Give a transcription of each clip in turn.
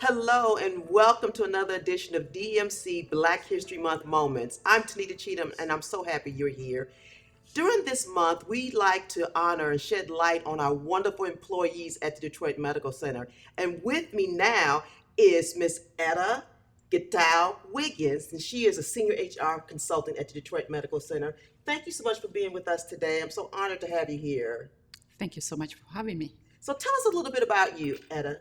Hello and welcome to another edition of DMC Black History Month Moments. I'm Tanita Cheatham and I'm so happy you're here. During this month, we like to honor and shed light on our wonderful employees at the Detroit Medical Center. And with me now is Miss Edda Gitao-Wiggins, and she is a senior HR consultant at the Detroit Medical Center. Thank you so much for being with us today. I'm so honored to have you here. Thank you so much for having me. So tell us a little bit about you, Edda.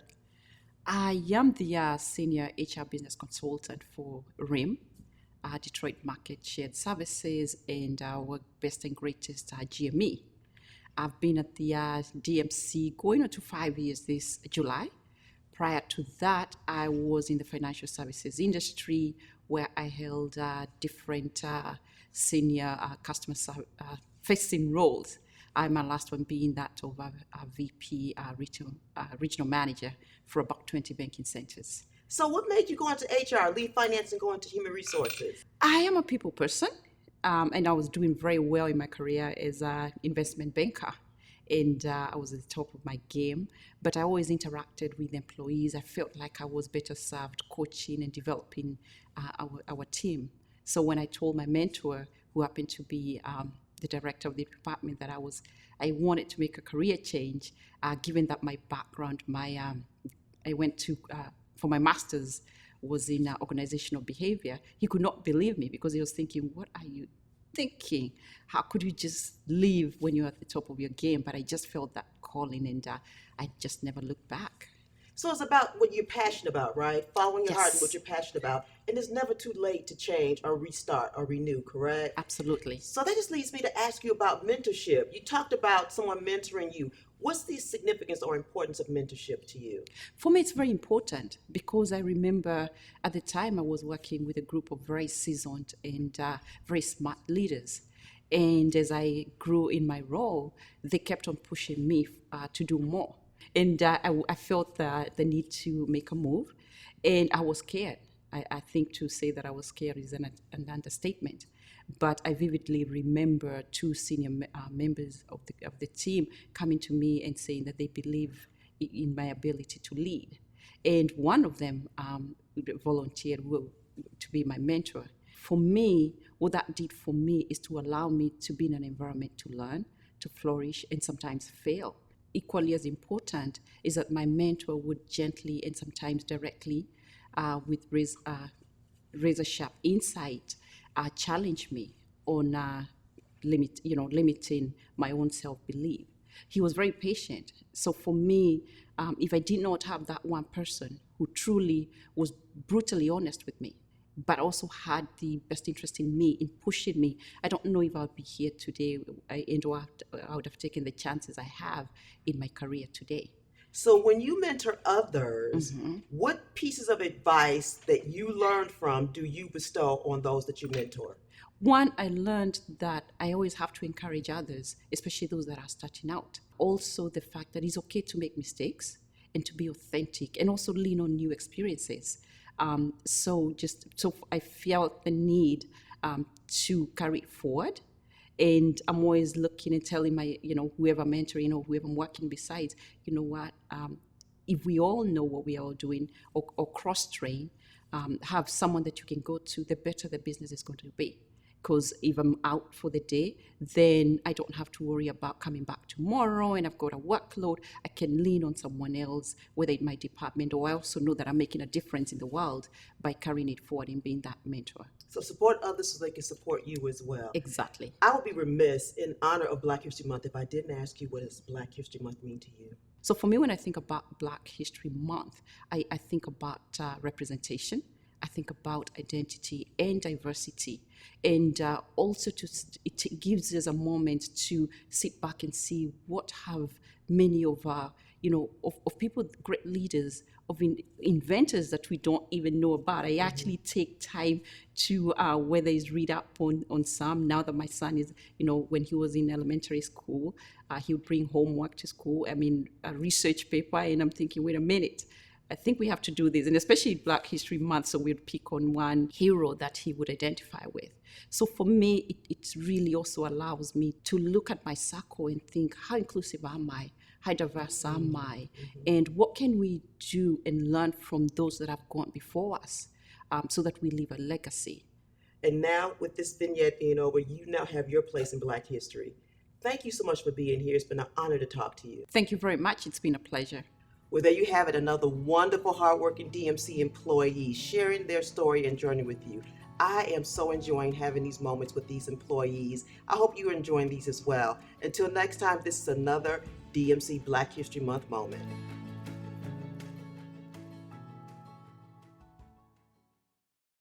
I am the senior HR business consultant for RIM, Detroit Market Shared Services, and our best and greatest GME. I've been at the DMC going on to 5 years this July. Prior to that, I was in the financial services industry where I held different senior customer facing roles. My last one being that of a VP regional manager for about 20 banking centers. So what made you go into HR, leave finance and go into human resources? I am a people person, and I was doing very well in my career as an investment banker. And I was at the top of my game, but I always interacted with employees. I felt like I was better served coaching and developing our team. So when I told my mentor, who happened to be the director of the department, that I wanted to make a career change, given that my background, I went to for my master's was in organizational behavior. He could not believe me because he was thinking, "What are you thinking? How could you just leave when you're at the top of your game?" But I just felt that calling, and I just never looked back. So it's about what you're passionate about, right? Following your heart and Yes. what you're passionate about. And it's never too late to change or restart or renew, correct? Absolutely. So that just leads me to ask you about mentorship. You talked about someone mentoring you. What's the significance or importance of mentorship to you? For me, it's very important because I remember at the time I was working with a group of very seasoned and very smart leaders. And as I grew in my role, they kept on pushing me to do more. And I felt the need to make a move, and I was scared. I think to say that I was scared is an understatement. But I vividly remember two senior members of the team coming to me and saying that they believe in my ability to lead. And one of them volunteered to be my mentor. For me, what that did for me is to allow me to be in an environment to learn, to flourish, and sometimes fail. Equally as important is that my mentor would gently and sometimes directly, with razor sharp insight, challenge me on limiting my own self-belief. He was very patient. So for me, if I did not have that one person who truly was brutally honest with me, but also had the best interest in me, in pushing me, I don't know if I would be here today, and I would have taken the chances I have in my career today. So when you mentor others, what pieces of advice that you learned from do you bestow on those that you mentor? One, I learned that I always have to encourage others, especially those that are starting out. Also, the fact that it's okay to make mistakes and to be authentic, and also lean on new experiences. So I felt the need to carry it forward. And I'm always looking and telling my, whoever I'm mentoring or whoever I'm working beside, you know what, if we all know what we are all doing or cross-train, have someone that you can go to, the better the business is going to be. Because if I'm out for the day, then I don't have to worry about coming back tomorrow and I've got a workload. I can lean on someone else, whether in my department, or I also know that I'm making a difference in the world by carrying it forward and being that mentor. So support others so they can support you as well. Exactly. I would be remiss in honor of Black History Month if I didn't ask you, what does Black History Month mean to you? So for me, when I think about Black History Month, I think about representation. I think about identity and diversity, and also it gives us a moment to sit back and see what have many of our, of people, great leaders, of inventors that we don't even know about. I actually take time to whether it's read up on some. Now that my son is, when he was in elementary school, he would bring homework to school. A research paper, and I'm thinking, wait a minute. I think we have to do this, and especially Black History Month, so we'd pick on one hero that he would identify with. So for me, it really also allows me to look at my circle and think, how inclusive am I? how diverse am I, and what can we do and learn from those that have gone before us, so that we leave a legacy. And now, with this vignette being over, you now have your place in Black history. Thank you so much for being here. It's been an honor to talk to you. Thank you very much. It's been a pleasure. Well, there you have it, another wonderful, hardworking DMC employee sharing their story and journey with you. I am so enjoying having these moments with these employees. I hope you're enjoying these as well. Until next time, this is another DMC Black History Month moment.